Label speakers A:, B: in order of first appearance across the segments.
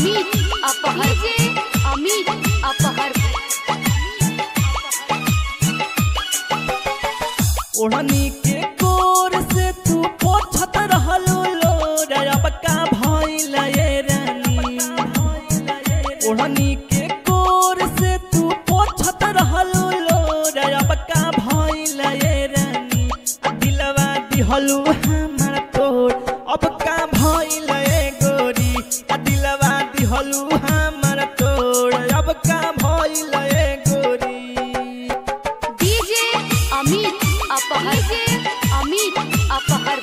A: अमित अपहर अमित अपहर
B: ओढ़नी के कोर से तू पोछत रहलू लोर अब का भइल ये रानी। ओढ़नी के कोर से तू पोछत रहलू लोर अब का भइल ये रानी। दिलवा दिहलू हमर तोर अब का भइल ये गोरी। दिलवा दिहलू हमर तोर अब का भइल ये गोरी।
A: डीजे अमित अपहर अमित अपहर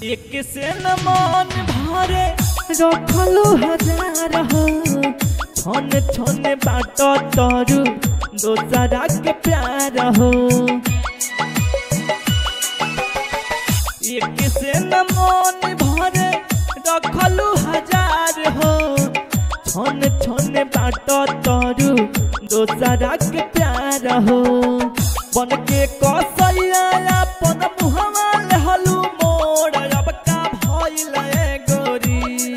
B: एक से न मन भरे रखलू हजार हो। छन छन बाट तरू दोसरा के प्यार हो। एक से न मन भरे रखलू हजार हो। छन छन बाट तरू दोसरा के प्यार हो। बन के कसैया अपन मुहवा लेहलू मोड़ अब का भइल ये गोरी।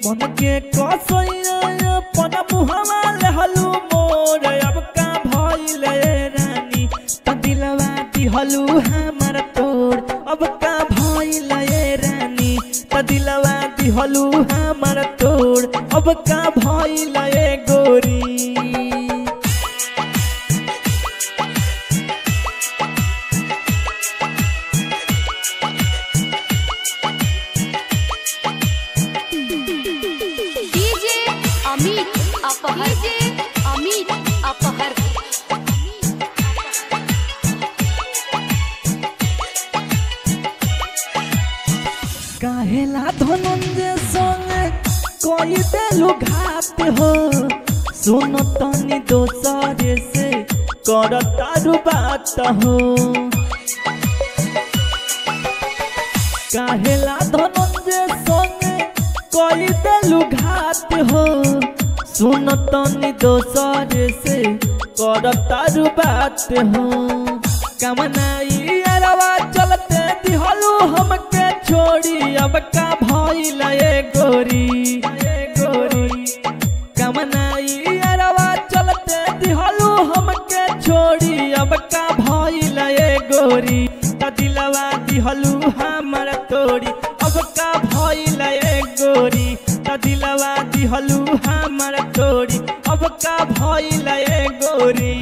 B: बन के कसैया अपन मुहवा लेहलू मोड़ अब का भइल ये रानी। त दिलवा दिहलू हमर तोड़ अब का भइल ये रानी। त दिलवा दिहलू हमर तोड़ अब का भइल ये गोरी।
A: डीजे अमित अपहर अमित अपहर
B: काहेला धनंजय संगे कोई देलू घात हो। सुन तनी दोसरे से कर तारू बात हो। काहेला धनंजय संगे कोई देलू घात हो। सुन तनी दोसरे से कर तारू बात हो। कमनाई अरवा चलते दिहलू हमके छोड़ी अब का भइल ये गोरी। कमनाई अरवा चलते दिहलू हमके छोड़ी अब का भइल ये गोरी। त दिलवा दिहलू हमर तोड़ी अब का भइल ये गोरी। त दिलवा दिहलू हमर तोड़ी अब का भइल ये गोरी।